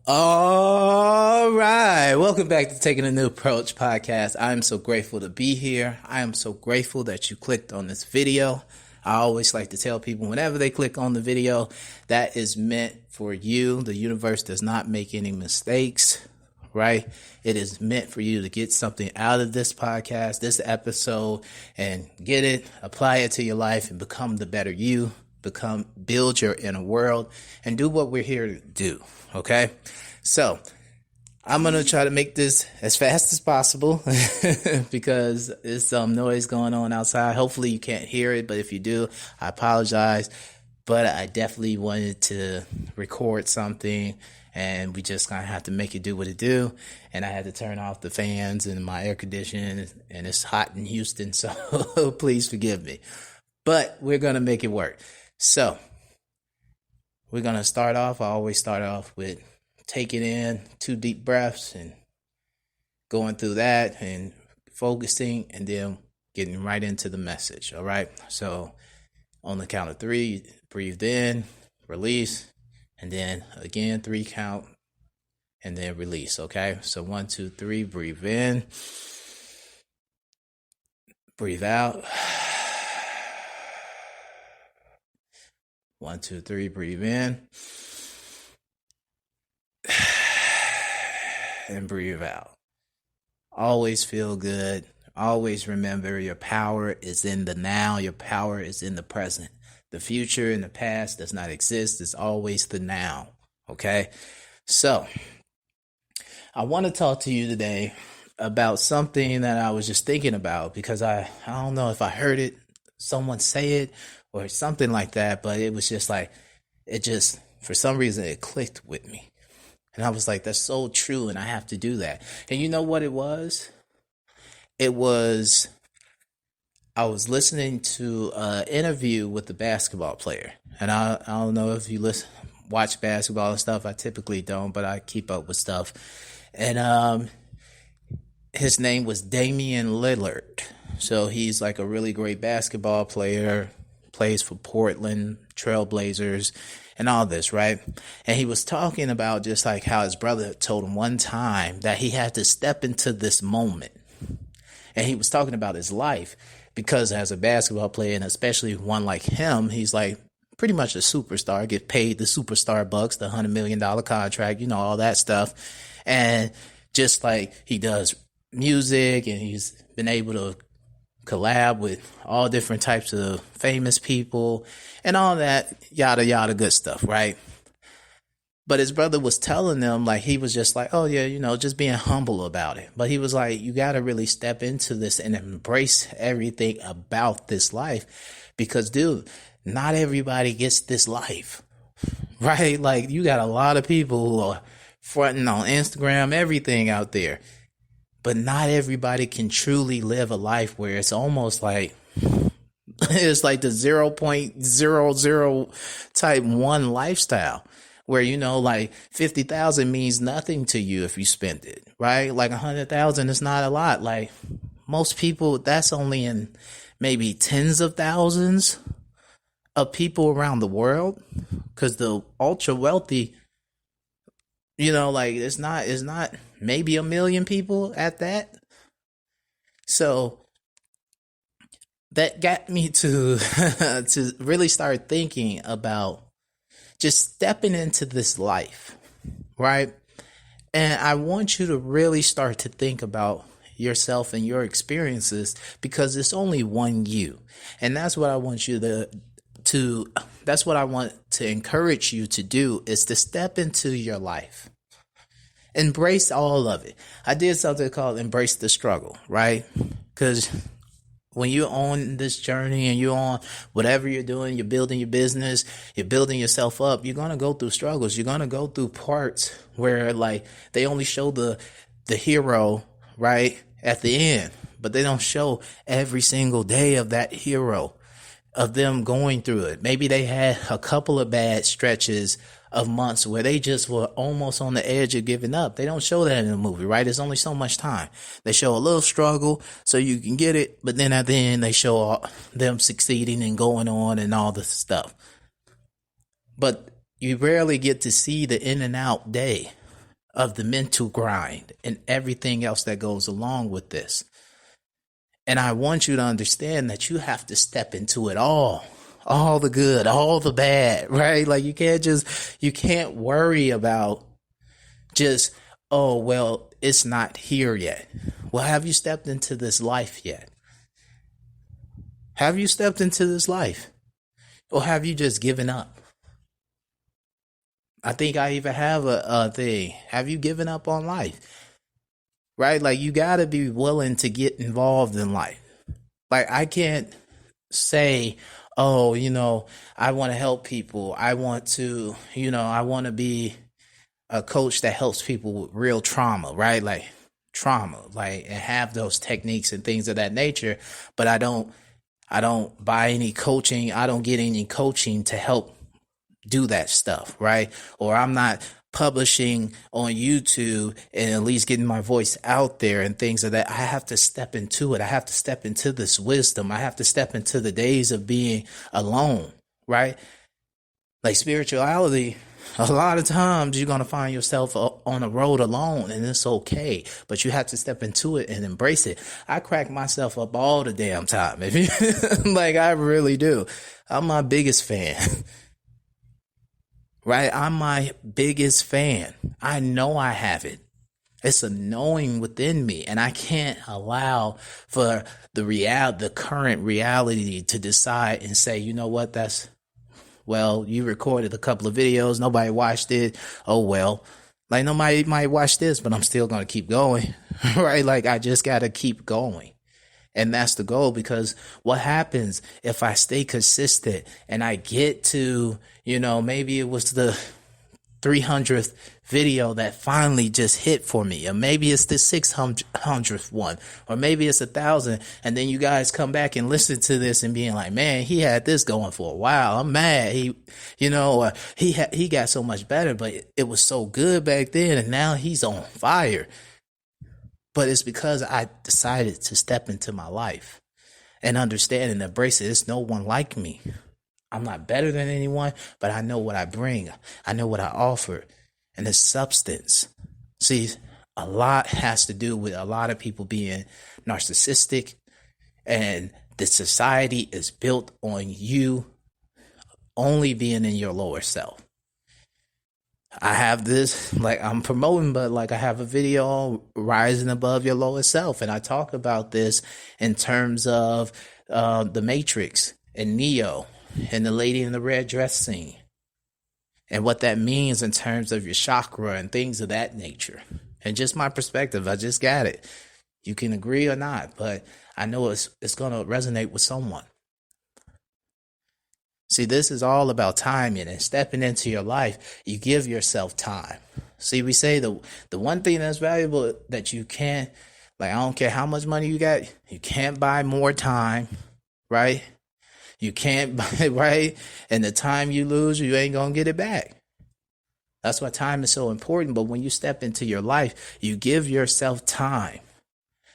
All right. Welcome back to Taking a New Approach podcast. I am so grateful to be here. I am so grateful that you clicked on this video. I always like to tell people whenever they click on the video, that is meant for you. The universe does not make any mistakes, right? It is meant for you to get something out of this podcast, this episode, and get it, apply it to your life, and become the better you. Build your inner world and do what we're here to do. Okay. So I'm going to try to make this as fast as possible because there's some noise going on outside. Hopefully you can't hear it, but if you do, I apologize. But I definitely wanted to record something and we just kind of have to make it do what it do. And I had to turn off the fans and my air conditioning, and it's hot in Houston. So please forgive me, but we're going to make it work. So we're going to start off. I always start off with taking in 2 deep breaths and going through that and focusing and then getting right into the message. All right. So on the count of 3, breathe in, release, and then again, 3 count and then release. Okay. So 1, 2, 3, breathe in, breathe out. 1, 2, 3, breathe in and breathe out. Always feel good. Always remember your power is in the now. Your power is in the present. The future and the past does not exist. It's always the now. Okay. So I want to talk to you today about something that I was just thinking about because I don't know if I heard it, someone say it, or something like that, but it was just like, it just, for some reason, it clicked with me. And I was like, that's so true, and I have to do that. And you know what it was? I was listening to an interview with the basketball player. And I don't know if you watch basketball and stuff. I typically don't, but I keep up with stuff. And his name was Damian Lillard. So he's like a really great basketball player, plays for Portland Trailblazers and all this, right? And he was talking about just like how his brother told him one time that he had to step into this moment. And he was talking about his life because as a basketball player, and especially one like him, he's like pretty much a superstar, get paid the superstar bucks, the $100 million contract, all that stuff. And just like he does music and he's been able to collab with all different types of famous people and all that yada yada good stuff, right? But his brother was telling them, like, he was just like, oh yeah, just being humble about it. But he was like, you got to really step into this and embrace everything about this life because, dude, not everybody gets this life, right? Like, you got a lot of people who are fronting on Instagram, everything out there. But not everybody can truly live a life where it's almost like it's like the 0.00 type 1 lifestyle where, like 50,000 means nothing to you if you spend it, right? Like 100,000 is not a lot. Like most people, that's only in maybe tens of thousands of people around the world because the ultra wealthy, like it's not maybe 1 million people at that. So that got me to to really start thinking about just stepping into this life, right? And I want you to really start to think about yourself and your experiences because it's only one you. And that's what I want you that's what I want to encourage you to do is to step into your life. Embrace all of it. I did something called Embrace the Struggle, right? Because when you're on this journey and you're on whatever you're doing, you're building your business, you're building yourself up, you're going to go through struggles. You're going to go through parts where like they only show the hero, right, at the end, but they don't show every single day of that hero, of them going through it. Maybe they had a couple of bad stretches of months where they just were almost on the edge of giving up. They don't show that in the movie, right? There's only so much time. They show a little struggle so you can get it, but then at the end they show them succeeding and going on and all this stuff. But you rarely get to see the in and out day, of the mental grind and everything else that goes along with this. And I want you to understand that you have to step into it all the good, all the bad, right? Like you can't worry about just, oh, well, it's not here yet. Well, have you stepped into this life yet? Have you stepped into this life? Or have you just given up? I think I even have a thing. Have you given up on life? Right? Like you got to be willing to get involved in life. Like I can't say, oh, I want to help people. I want to be a coach that helps people with real trauma, right? Like trauma, like, and have those techniques and things of that nature. But I don't buy any coaching. I don't get any coaching to help do that stuff, right? Or I'm not publishing on YouTube and at least getting my voice out there and things of that. I have to step into it. I have to step into this wisdom. I have to step into the days of being alone, right? Like spirituality, a lot of times you're going to find yourself on a road alone, and it's okay, but you have to step into it and embrace it. I crack myself up all the damn time. Like I really do. I'm my biggest fan. Right? I'm my biggest fan. I know I have it. It's a knowing within me, and I can't allow for the current reality to decide and say, you know what, well, you recorded a couple of videos, nobody watched it. Oh, well, like nobody might watch this, but I'm still going to keep going, right? Like I just got to keep going. And that's the goal, because what happens if I stay consistent and I get to, maybe it was the 300th video that finally just hit for me, or maybe it's the 600th one, or maybe it's 1,000. And then you guys come back and listen to this and being like, man, he had this going for a while. I'm mad. He got so much better, but it was so good back then. And now he's on fire. But it's because I decided to step into my life and understand and embrace it. It's no one like me. I'm not better than anyone, but I know what I bring. I know what I offer. And the substance. See, a lot has to do with a lot of people being narcissistic. And the society is built on you only being in your lower self. I have this, like I'm promoting, but like I have a video on rising above your lowest self. And I talk about this in terms of the Matrix and Neo and the lady in the red dress scene and what that means in terms of your chakra and things of that nature. And just my perspective, I just got it. You can agree or not, but I know it's going to resonate with someone. See, this is all about timing and stepping into your life. You give yourself time. See, we say the one thing that's valuable that you can't, like, I don't care how much money you got, you can't buy more time, right? You can't buy, right? And the time you lose, you ain't going to get it back. That's why time is so important. But when you step into your life, you give yourself time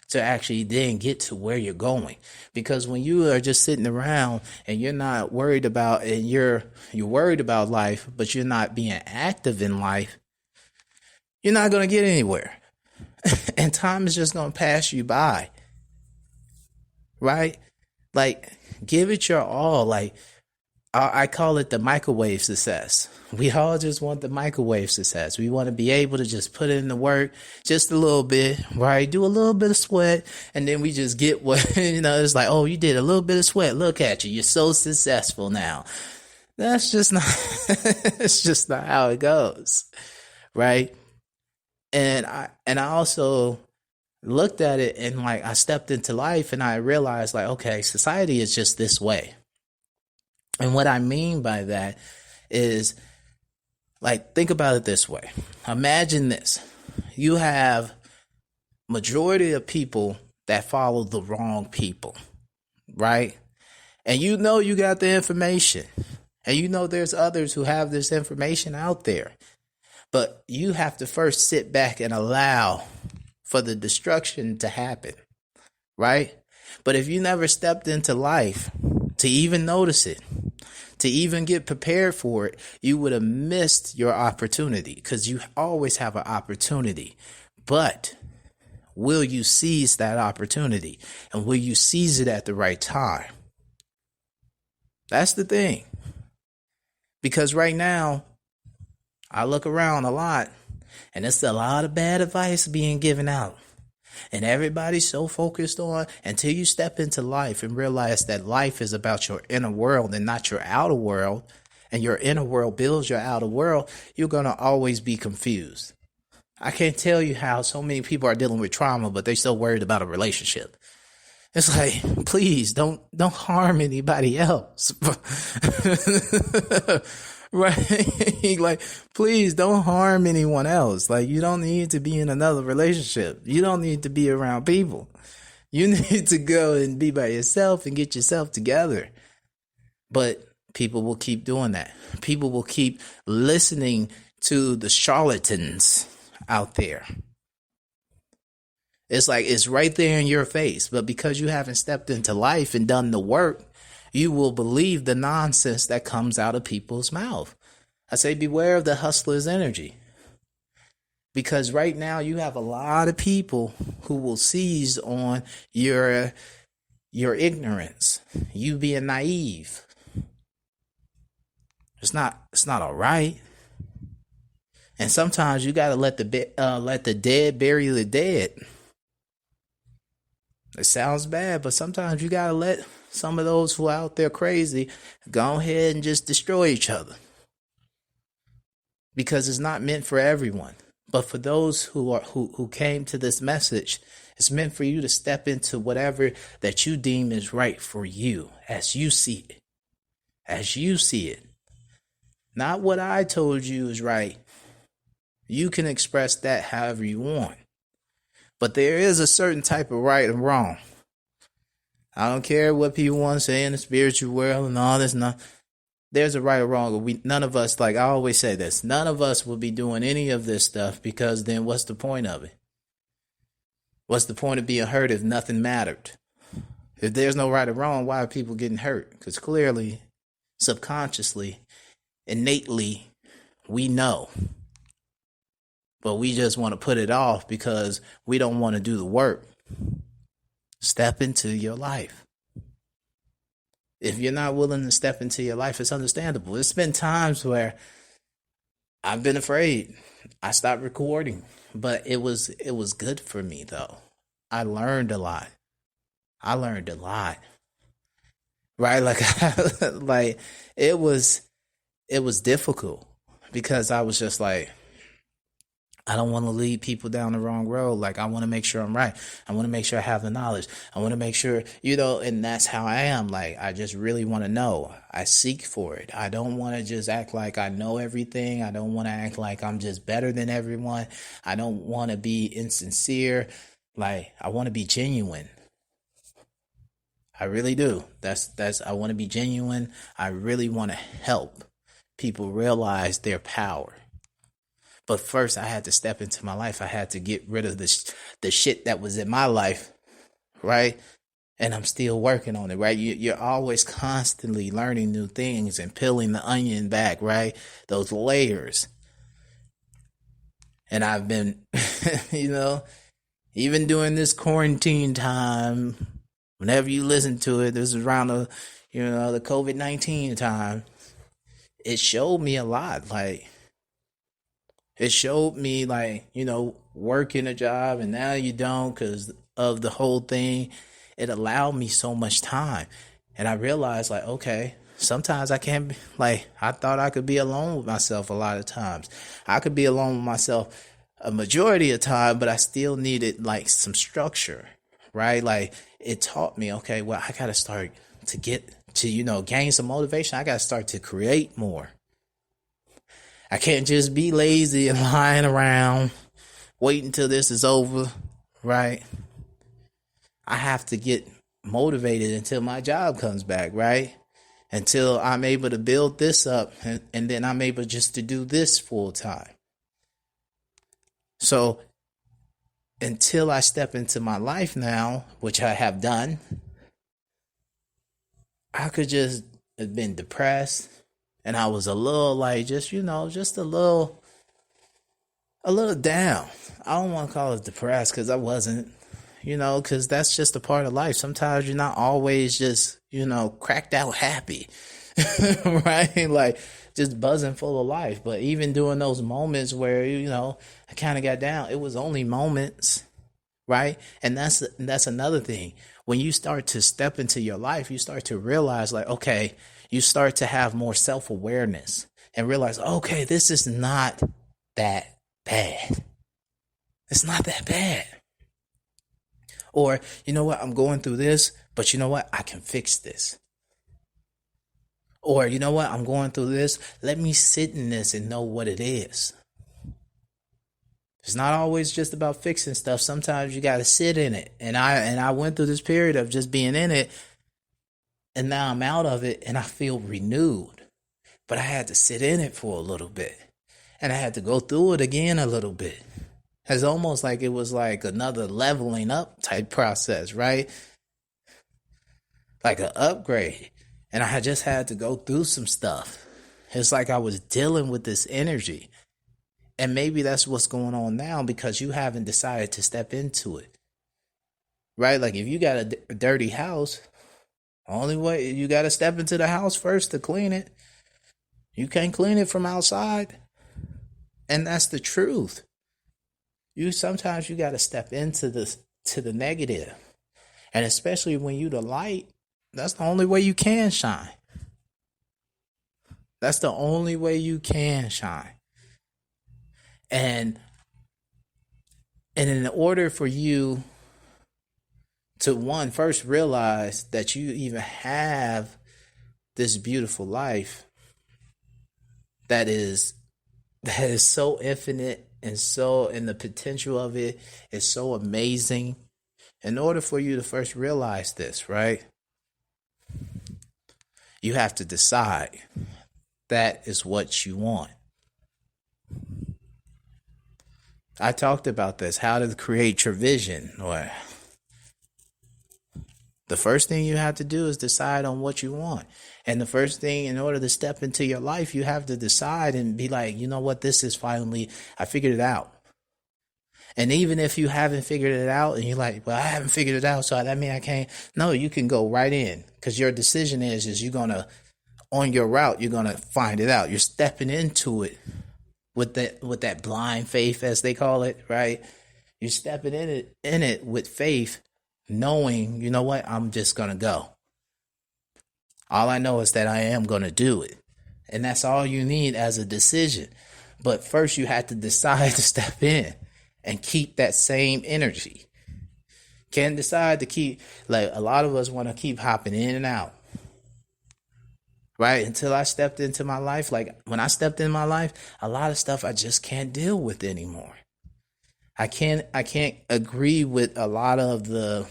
to actually then get to where you're going. Because when you are just sitting around and you're not worried about, and you're worried about life, but you're not being active in life, you're not going to get anywhere. And time is just going to pass you by. Right? Like, give it your all. Like, I call it the microwave success. We all just want the microwave success. We want to be able to just put in the work just a little bit, right? Do a little bit of sweat, and then we just get what, it's like, oh, you did a little bit of sweat. Look at you. You're so successful now. That's just not, it's just not how it goes, right? And I also looked at it and like I stepped into life and I realized like, okay, society is just this way. And what I mean by that is, like, think about it this way. Imagine this. You have majority of people that follow the wrong people, right? And you got the information. And there's others who have this information out there. But you have to first sit back and allow for the destruction to happen, right? But if you never stepped into life to even notice it, to even get prepared for it, you would have missed your opportunity, because you always have an opportunity. But will you seize that opportunity? And will you seize it at the right time? That's the thing. Because right now, I look around a lot, and it's a lot of bad advice being given out. And everybody's so focused on, until you step into life and realize that life is about your inner world and not your outer world, and your inner world builds your outer world, you're going to always be confused. I can't tell you how so many people are dealing with trauma, but they're so worried about a relationship. It's like, please don't harm anybody else. Right? Like, please don't harm anyone else. Like, you don't need to be in another relationship. You don't need to be around people. You need to go and be by yourself and get yourself together. But people will keep doing that. People will keep listening to the charlatans out there. It's like, it's right there in your face. But because you haven't stepped into life and done the work, you will believe the nonsense that comes out of people's mouth. I say, beware of the hustler's energy. Because right now you have a lot of people who will seize on your ignorance, you being naive. It's not all right. And sometimes you got to let the dead bury the dead. It sounds bad, but sometimes you got to let some of those who are out there crazy go ahead and just destroy each other. Because it's not meant for everyone. But for those who came to this message, it's meant for you to step into whatever that you deem is right for you, as you see it. As you see it. Not what I told you is right. You can express that however you want. But there is a certain type of right and wrong. I don't care what people want to say in the spiritual world and all this. There's a right or wrong. None of us, like I always say this, none of us will be doing any of this stuff, because then what's the point of it? What's the point of being hurt if nothing mattered? If there's no right or wrong, why are people getting hurt? Because clearly, subconsciously, innately, we know. But we just want to put it off because we don't want to do the work. Step into your life. If you're not willing to step into your life, it's understandable. It's been times where I've been afraid. I stopped recording, but it was good for me though. I learned a lot. Right? Like it was difficult, because I was just like, I don't want to lead people down the wrong road. Like, I want to make sure I'm right. I want to make sure I have the knowledge. I want to make sure, and that's how I am. Like, I just really want to know. I seek for it. I don't want to just act like I know everything. I don't want to act like I'm just better than everyone. I don't want to be insincere. Like, I want to be genuine. I really do. I want to be genuine. I really want to help people realize their power. But first, I had to step into my life. I had to get rid of the shit that was in my life, right? And I'm still working on it, right? You're always constantly learning new things and peeling the onion back, right? Those layers. And I've been, even during this quarantine time, whenever you listen to it, this is around the COVID-19 time, it showed me a lot, like, it showed me, like, working a job and now you don't because of the whole thing. It allowed me so much time. And I realized, like, okay, sometimes I can't be, like, I thought I could be alone with myself a lot of times. I could be alone with myself a majority of the time, but I still needed, like, some structure, right? Like, it taught me, okay, well, I got to start to get to, gain some motivation. I got to start to create more. I can't just be lazy and lying around, wait until this is over, right? I have to get motivated until my job comes back, right? Until I'm able to build this up, and then I'm able just to do this full time. So until I step into my life now, which I have done, I could just have been depressed, and I was a little like just a little down. I don't want to call it depressed because I wasn't, because that's just a part of life. Sometimes you're not always just, cracked out happy, right? Like just buzzing full of life. But even during those moments where, I kind of got down, it was only moments, right? And that's another thing. When you start to step into your life, you start to realize like, okay, you start to have more self-awareness and realize, okay, this is not that bad. It's not that bad. Or, you know what, I'm going through this, but you know what, I can fix this. Or, you know what, I'm going through this. Let me sit in this and know what it is. It's not always just about fixing stuff. Sometimes you got to sit in it. And I went through this period of just being in it, and now I'm out of it and I feel renewed. But I had to sit in it for a little bit. And I had to go through it again a little bit. It's almost like it was like another leveling up type process, right? Like an upgrade. And I just had to go through some stuff. It's like I was dealing with this energy. And maybe that's what's going on now because you haven't decided to step into it. Right? Like if you got a dirty house, only way you got to step into the house first to clean it. You can't clean it from outside. And that's the truth. Sometimes you got to step into the negative. And especially when you the light, that's the only way you can shine. That's the only way you can shine. And in order for you to first realize that you even have this beautiful life that is so infinite and the potential of it is so amazing. In order for you to first realize this, right? You have to decide that is what you want. I talked about this, how to create your vision. Or the first thing you have to do is decide on what you want. And the first thing, in order to step into your life, you have to decide and be like, you know what, this is finally, I figured it out. And even if you haven't figured it out and you're like, well, I haven't figured it out, so that means I can't. No, you can go right in because your decision is you're going to, on your route, you're going to find it out. You're stepping into it with that blind faith, as they call it, right? You're stepping in it with faith, knowing, you know what, I'm just going to go. All I know is that I am going to do it. And that's all you need as a decision. But first you have to decide to step in and keep that same energy. Can't decide to keep, like a lot of us want to keep hopping in and out. Right? Until I stepped into my life, like when I stepped in my life, a lot of stuff I just can't deal with anymore. I can't agree with a lot of the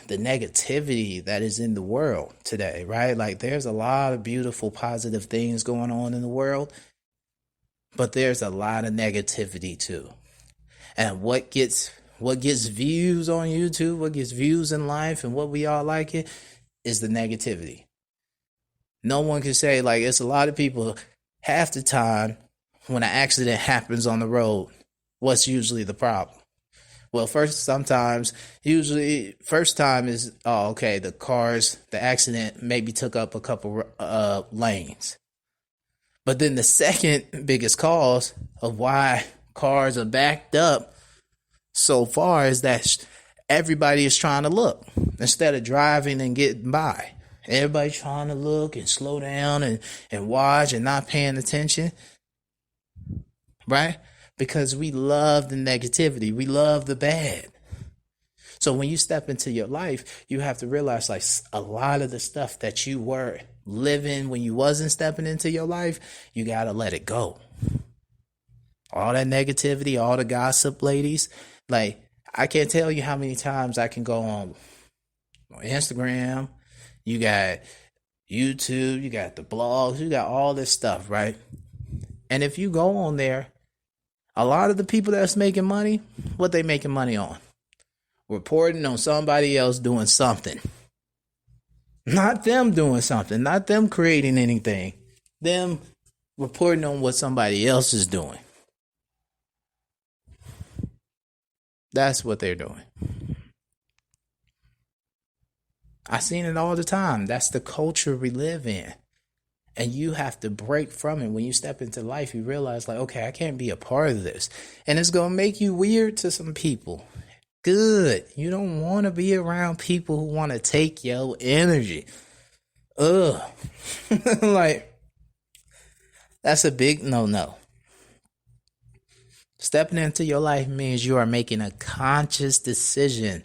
negativity that is in the world today, right? Like there's a lot of beautiful, positive things going on in the world, but there's a lot of negativity too. And what gets views on YouTube, what gets views in life, and what we all like it is the negativity. No one can say, like, it's a lot of people half the time when an accident happens on the road, what's usually the problem? Well, first time is, the accident maybe took up a couple lanes. But then the second biggest cause of why cars are backed up so far is that everybody is trying to look instead of driving and getting by. Everybody trying to look and slow down and watch and not paying attention, right? Because we love the negativity. We love the bad. So when you step into your life, you have to realize like a lot of the stuff that you were living when you wasn't stepping into your life, you got to let it go. All that negativity, all the gossip, ladies. Like, I can't tell you how many times I can go on Instagram. You got YouTube, you got the blogs, you got all this stuff, right? And if you go on there, a lot of the people that's making money, what they making money on? reporting on somebody else doing something. Not them doing something, not them creating anything. Them reporting on what somebody else is doing. That's what they're doing. I seen it all the time. That's the culture we live in. And you have to break from it. When you step into life, you realize, like, okay, I can't be a part of this. And it's going to make you weird to some people. Good. You don't want to be around people who want to take your energy. Ugh. Like, that's a big no-no. Stepping into your life means you are making a conscious decision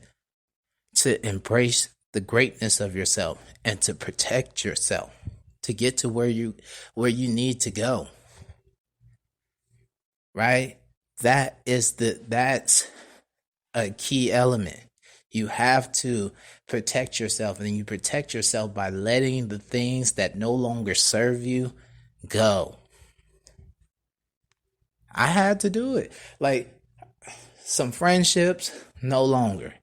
to embrace the greatness of yourself and to protect yourself, to get to where you need to go. Right? That's a key element. You have to protect yourself, and you protect yourself by letting the things that no longer serve you go. I had to do it. Like, some friendships, no longer.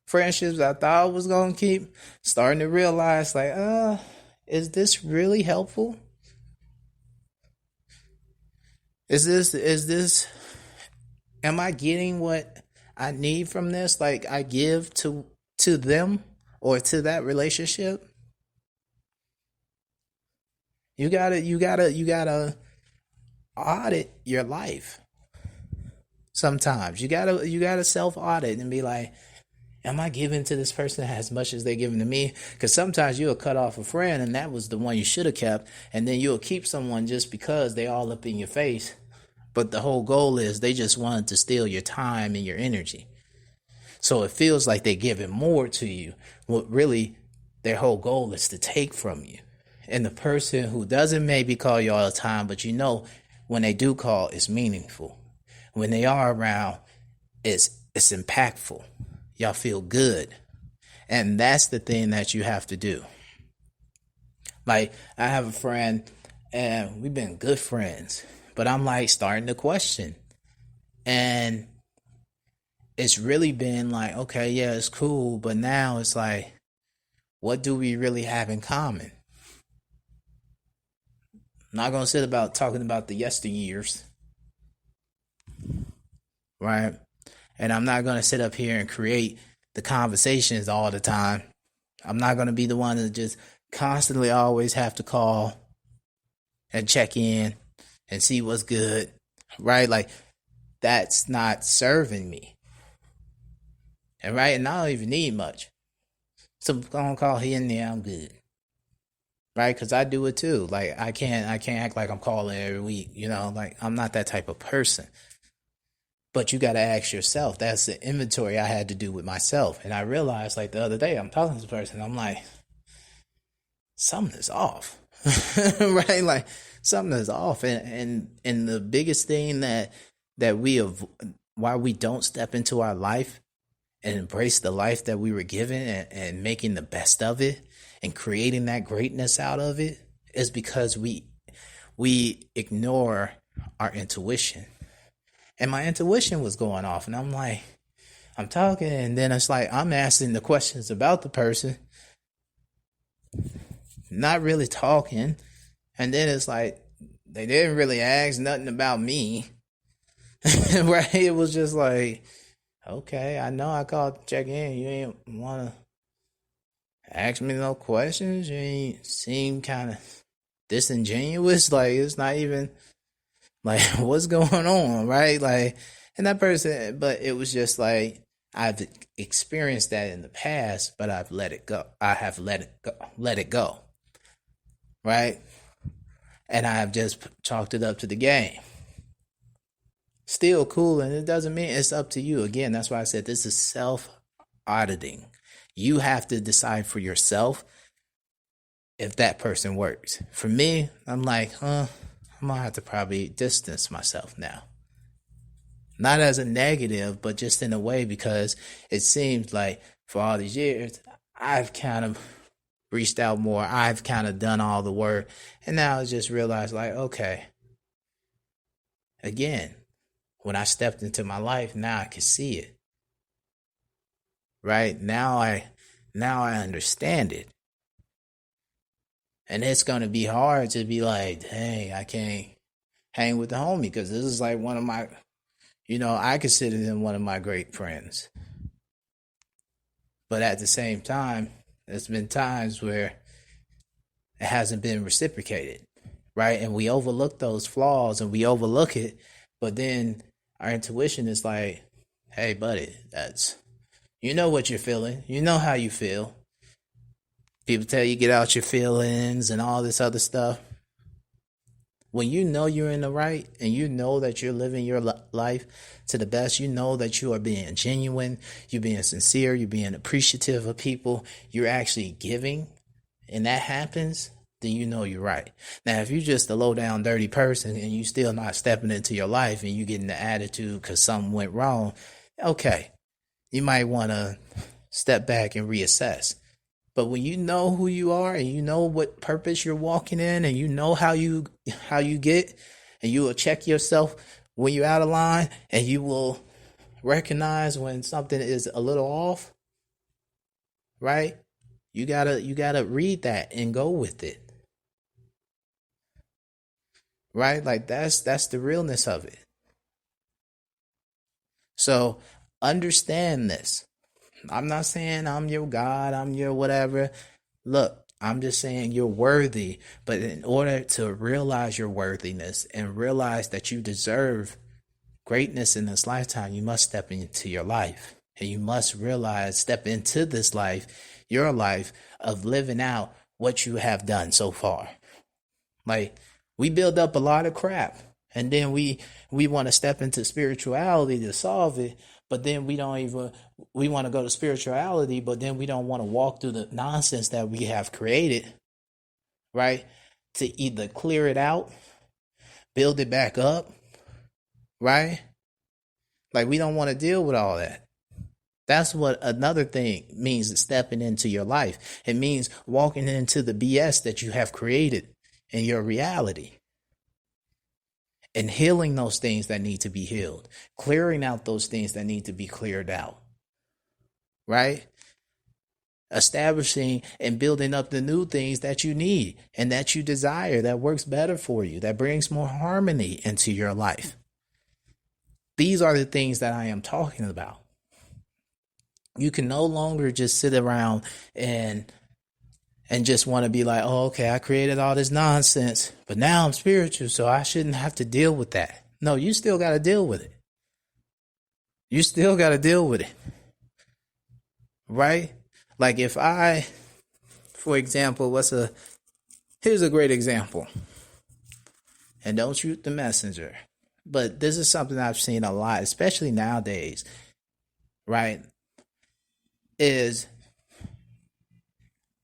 Friendships I thought I was going to keep, starting to realize, like, is this really helpful? Is this, am I getting what I need from this? Like, I give to them or to that relationship? You gotta audit your life. Sometimes you gotta self audit and be like, am I giving to this person as much as they're giving to me? Because sometimes you'll cut off a friend and that was the one you should have kept, and then you'll keep someone just because they all up in your face. But the whole goal is they just wanted to steal your time and your energy. So it feels like they're giving more to you. What really their whole goal is to take from you. And the person who doesn't maybe call you all the time, but you know when they do call, it's meaningful. When they are around, it's impactful. Y'all feel good. And that's the thing that you have to do. Like, I have a friend and we've been good friends, but I'm like starting to question. And it's really been like, okay, yeah, it's cool. But now it's like, what do we really have in common? I'm not going to sit about talking about the yesteryears. Right? And I'm not going to sit up here and create the conversations all the time. I'm not going to be the one to just constantly always have to call and check in and see what's good. Right? Like, that's not serving me. And right, and I don't even need much. So I'm gonna call here and there, I'm good. Right? Because I do it too. Like, I can't act like I'm calling every week. You know, like, I'm not that type of person. But you got to ask yourself. That's the inventory I had to do with myself. And I realized, like, the other day, I'm talking to this person. I'm like, something is off. Right? Like, something is off. And the biggest thing that why we don't step into our life and embrace the life that we were given and making the best of it and creating that greatness out of it is because we ignore our intuition. And my intuition was going off, and I'm like, I'm talking, and then it's like I'm asking the questions about the person, not really talking, and then it's like they didn't really ask nothing about me. Right? It was just like, okay, I know I called to check in. You ain't want to ask me no questions. You ain't seem kind of disingenuous. Like, it's not even like, what's going on, right? Like, and that person, but it was just like, I've experienced that in the past, but I've let it go. I have let it go. Right? And I've just chalked it up to the game. Still cool, and it doesn't mean it's up to you. Again, that's why I said this is self-auditing. You have to decide for yourself if that person works. For me, I'm like, I'm going to have to probably distance myself now. Not as a negative, but just in a way, because it seems like for all these years, I've kind of reached out more. I've kind of done all the work. And now I just realized, like, okay, again, when I stepped into my life, now I can see it. right? Now I understand it. And it's gonna be hard to be like, hey, I can't hang with the homie because this is like one of my, I consider him one of my great friends. But at the same time, there's been times where it hasn't been reciprocated, right? And we overlook those flaws and we overlook it, but then our intuition is like, hey, buddy, you know what you're feeling, you know how you feel. People tell you get out your feelings and all this other stuff. When you know you're in the right and you know that you're living your life to the best, you know that you are being genuine, you're being sincere, you're being appreciative of people, you're actually giving, and that happens, then you know you're right. Now, if you're just a low down dirty person and you still not stepping into your life and you getting the attitude because something went wrong, okay, you might want to step back and reassess. But when you know who you are and you know what purpose you're walking in and you know how you get, and you will check yourself when you're out of line and you will recognize when something is a little off, right? You gotta read that and go with it. Right? Like that's the realness of it. So understand this. I'm not saying I'm your God, I'm your whatever. Look, I'm just saying you're worthy. But in order to realize your worthiness and realize that you deserve greatness in this lifetime, you must step into your life. And you must step into this life, your life of living out what you have done so far. Like, we build up a lot of crap and then we want to step into spirituality to solve it. But then we want to go to spirituality, but then we don't want to walk through the nonsense that we have created, right? To either clear it out, build it back up, right? Like, we don't want to deal with all that. That's what another thing means, stepping into your life. It means walking into the BS that you have created in your reality. And healing those things that need to be healed, clearing out those things that need to be cleared out, right? Establishing and building up the new things that you need and that you desire, that works better for you, that brings more harmony into your life. These are the things that I am talking about. You can no longer just sit around and just want to be like, oh, okay, I created all this nonsense, but now I'm spiritual, so I shouldn't have to deal with that. No, you still got to deal with it. You still got to deal with it. Right? Like if for example, here's a great example. And don't shoot the messenger. But this is something I've seen a lot, especially nowadays, right? Is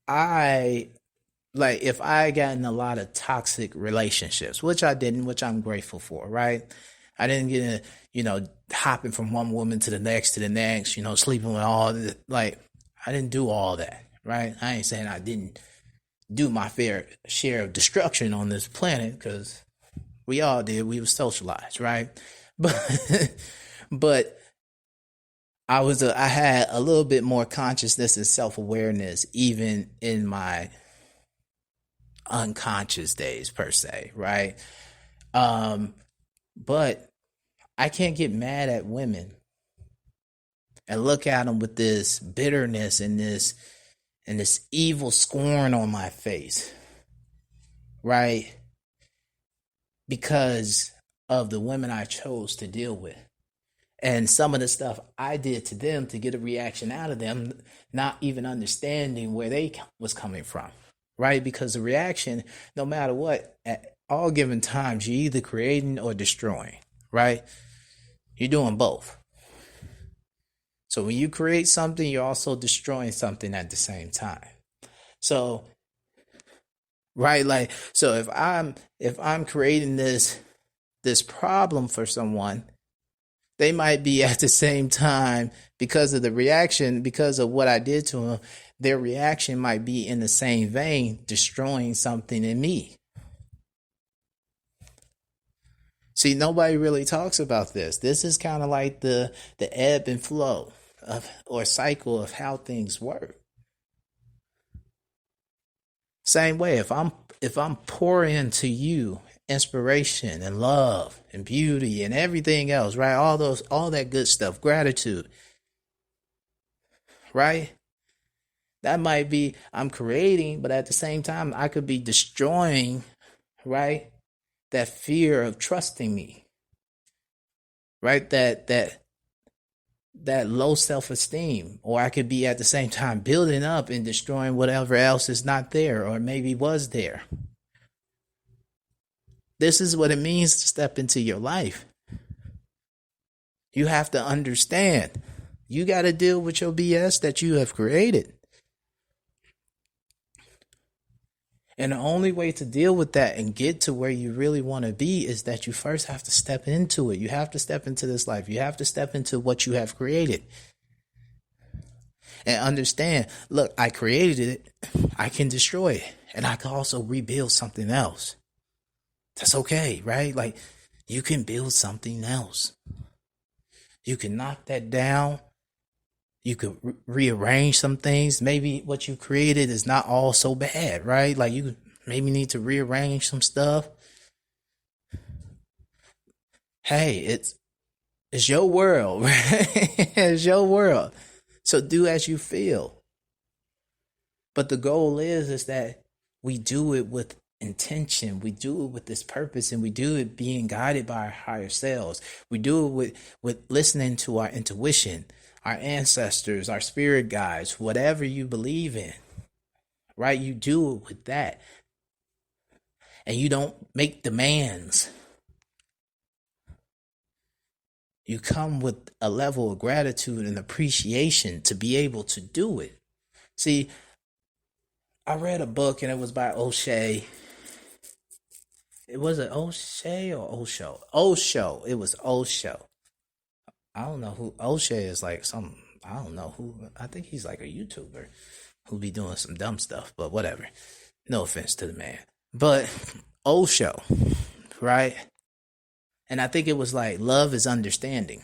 if I got in a lot of toxic relationships, which I didn't, which I'm grateful for, right? I didn't get hopping from one woman to the next, sleeping with all the, I didn't do all that, right? I ain't saying I didn't do my fair share of destruction on this planet, because we all did. We were socialized, right? But I had a little bit more consciousness and self-awareness even in my unconscious days, per se, right? But I can't get mad at women and look at them with this bitterness and this evil scorn on my face, right? Because of the women I chose to deal with. And some of the stuff I did to them to get a reaction out of them, not even understanding where they was coming from, right? Because the reaction, no matter what, at all given times, you're either creating or destroying, right? You're doing both. So when you create something, you're also destroying something at the same time. So, right, so if I'm creating this problem for someone, they might be at the same time, because of the reaction, because of what I did to them, their reaction might be in the same vein, destroying something in me. See, nobody really talks about this. This is kind of like the ebb and flow, or cycle of how things work. Same way, if I'm pouring into you inspiration and love and beauty and everything else, right? All that good stuff, gratitude, right? That might be I'm creating, but at the same time, I could be destroying, right? That fear of trusting me, right? That low self-esteem, or I could be at the same time building up and destroying whatever else is not there or maybe was there. This is what it means to step into your life. You have to understand. You got to deal with your BS that you have created. And the only way to deal with that and get to where you really want to be is that you first have to step into it. You have to step into this life. You have to step into what you have created. And understand, look, I created it. I can destroy it. And I can also rebuild something else. That's okay, right? Like, you can build something else. You can knock that down. You could rearrange some things. Maybe what you created is not all so bad, right? Like, you maybe need to rearrange some stuff. Hey, it's your world, right? It's your world. So do as you feel. But the goal is that we do it with intention. We do it with this purpose, and we do it being guided by our higher selves. We do it with listening to our intuition, our ancestors, our spirit guides, whatever you believe in, right? You do it with that. And you don't make demands. You come with a level of gratitude and appreciation to be able to do it. See, I read a book and it was by O'Shea. It was an O'Shea or Osho? Osho. It was Osho. I don't know who O'Shea is, like some, I don't know who, I think he's like a YouTuber who be doing some dumb stuff, but whatever. No offense to the man. But Osho, right? And I think it was like love is understanding.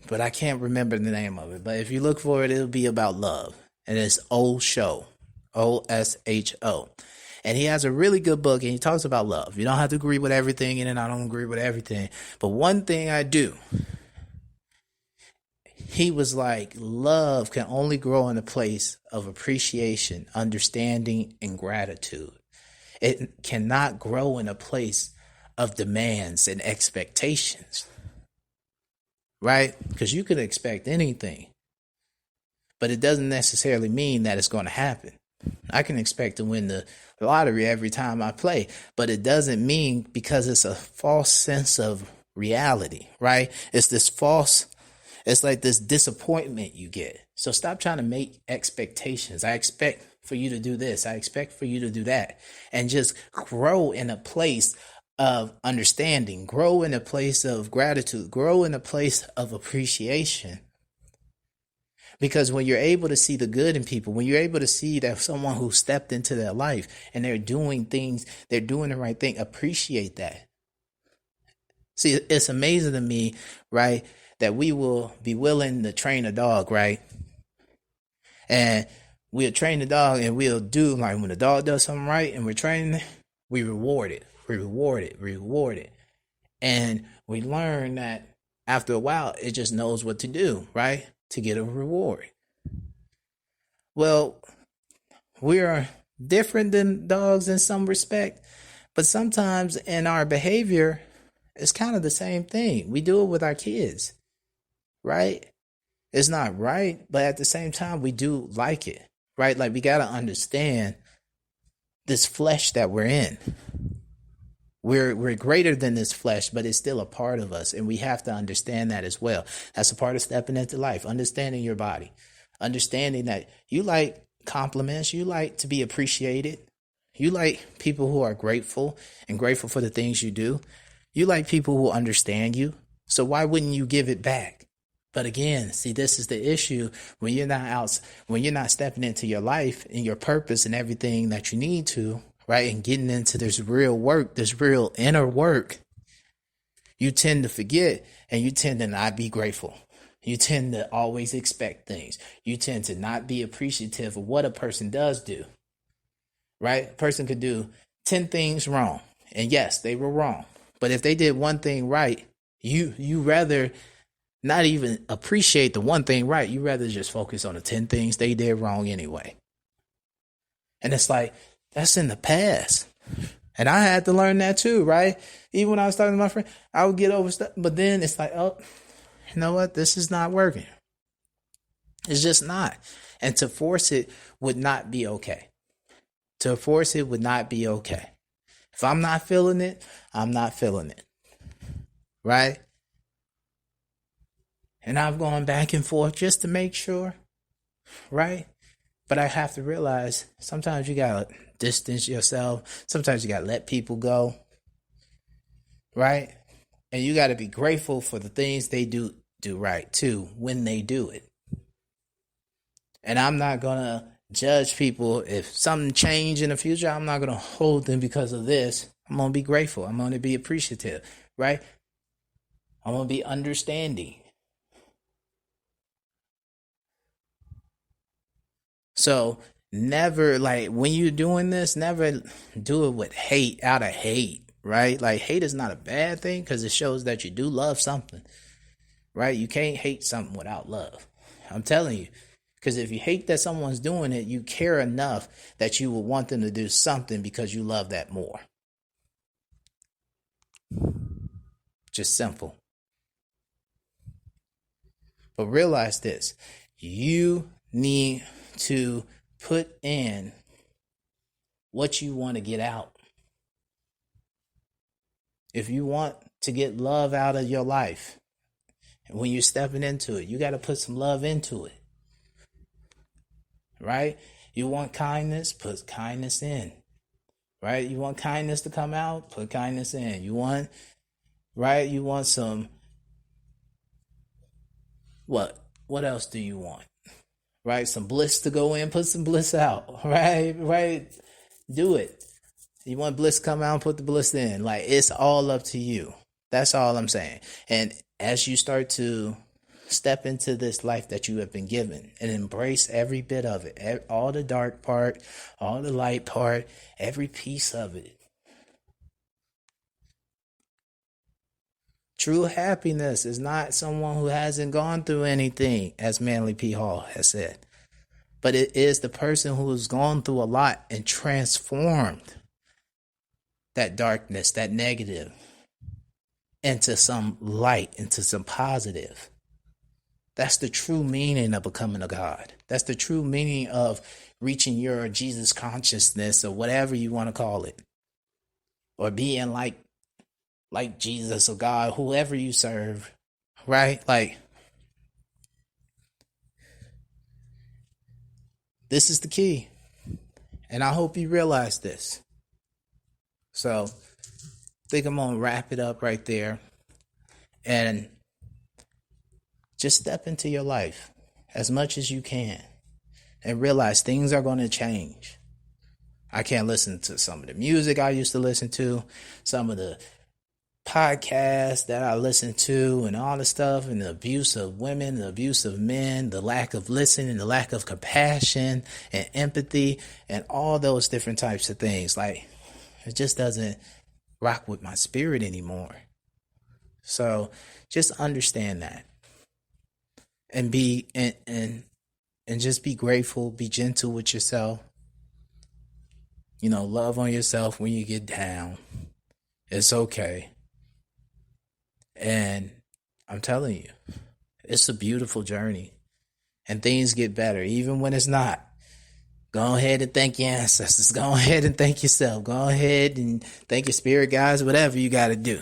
But I can't remember the name of it. But if you look for it, it'll be about love. And it's Osho. Osho. And he has a really good book, and he talks about love. You don't have to agree with everything in it. I don't agree with everything. But one thing I do, he was like, love can only grow in a place of appreciation, understanding, and gratitude. It cannot grow in a place of demands and expectations, right? Because you can expect anything, but it doesn't necessarily mean that it's going to happen. I can expect to win the lottery every time I play, but it doesn't mean, because it's a false sense of reality, right? It's this false, it's like this disappointment you get. So stop trying to make expectations. I expect for you to do this. I expect for you to do that. And just grow in a place of understanding, grow in a place of gratitude, grow in a place of appreciation. Because when you're able to see the good in people, when you're able to see that someone who stepped into their life and they're doing things, they're doing the right thing, appreciate that. See, it's amazing to me, right, that we will be willing to train a dog, right? And we'll train the dog, and we'll do, like, when the dog does something right and we're training it, we reward it. We reward it. And we learn that after a while, it just knows what to do, right? To get a reward. Well, we are different than dogs in some respect, but sometimes in our behavior, it's kind of the same thing. We do it with our kids, right? It's not right, but at the same time, we do like it, right? Like, we got to understand this flesh that we're in. We're greater than this flesh, but it's still a part of us, and we have to understand that as well. That's a part of stepping into life, understanding your body, understanding that you like compliments, you like to be appreciated, you like people who are grateful and grateful for the things you do. You like people who understand you, so why wouldn't you give it back? But again, see, this is the issue when you're not stepping into your life and your purpose and everything that you need to. Right, and getting into this real work, this real inner work, you tend to forget and you tend to not be grateful. You tend to always expect things. You tend to not be appreciative of what a person does do, right? A person could do 10 things wrong. And yes, they were wrong. But if they did one thing right, you rather not even appreciate the one thing right. You rather just focus on the 10 things they did wrong anyway. And it's like, that's in the past. And I had to learn that too, right? Even when I was talking to my friend, I would get over stuff. But then it's like, oh, you know what? This is not working. It's just not. And to force it would not be okay. To force it would not be okay. If I'm not feeling it, I'm not feeling it. Right? And I've gone back and forth just to make sure. Right? But I have to realize sometimes you got to distance yourself. Sometimes you got to let people go. Right? And you got to be grateful for the things they do right too when they do it. And I'm not going to judge people. If something change in the future, I'm not going to hold them because of this. I'm going to be grateful. I'm going to be appreciative. Right? I'm going to be understanding. So never, like, when you're doing this, never do it with hate, out of hate, right? Like, hate is not a bad thing because it shows that you do love something, right? You can't hate something without love. I'm telling you, because if you hate that someone's doing it, you care enough that you will want them to do something because you love that more. Just simple. But realize this, you need to put in what you want to get out. If you want to get love out of your life, and when you're stepping into it, you got to put some love into it. Right? You want kindness, put kindness in. Right? You want kindness to come out, put kindness in. You want some, what else do you want? Right? Some bliss to go in, put some bliss out. Right? Do it. You want bliss to come out, put the bliss in. Like, it's all up to you. That's all I'm saying. And as you start to step into this life that you have been given and embrace every bit of it, all the dark part, all the light part, every piece of it. True happiness is not someone who hasn't gone through anything, as Manly P. Hall has said. But it is the person who has gone through a lot and transformed that darkness, that negative, into some light, into some positive. That's the true meaning of becoming a God. That's the true meaning of reaching your Jesus consciousness, or whatever you want to call it. Or being like Jesus or God, whoever you serve, right? Like, this is the key. And I hope you realize this. So, I think I'm going to wrap it up right there. And just step into your life as much as you can. And realize things are going to change. I can't listen to some of the music I used to listen to, some of the podcasts that I listen to, and all the stuff, and the abuse of women, the abuse of men, the lack of listening, the lack of compassion and empathy, and all those different types of things. Like, it just doesn't rock with my spirit anymore. So just understand that, and be and just be grateful, be gentle with yourself. You know, love on yourself when you get down. It's okay. And I'm telling you, it's a beautiful journey, and things get better even when it's not. Go ahead and thank your ancestors. Go ahead and thank yourself. Go ahead and thank your spirit guides, whatever you got to do,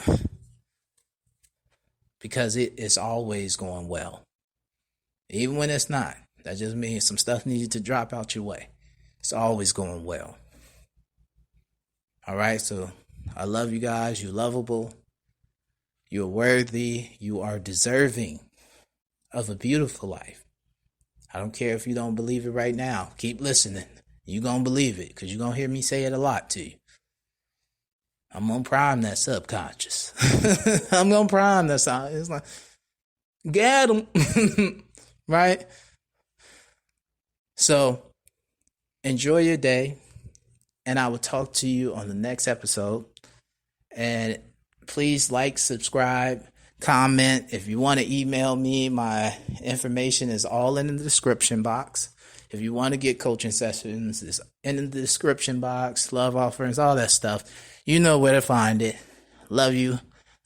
because it's always going well. Even when it's not, that just means some stuff needed to drop out your way. It's always going well. All right. So I love you guys. You're lovable. You're worthy. You are deserving of a beautiful life. I don't care if you don't believe it right now. Keep listening. You're going to believe it, because you're going to hear me say it a lot to you. I'm going to prime that subconscious. I'm going to prime that. It's like, Get them. Right? So enjoy your day, and I will talk to you on the next episode. And please like, subscribe, comment. If you want to email me, my information is all in the description box. If you want to get coaching sessions, it's in the description box, love offerings, all that stuff. You know where to find it. Love you,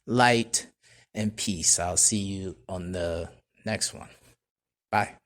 light, and peace. I'll see you on the next one. Bye.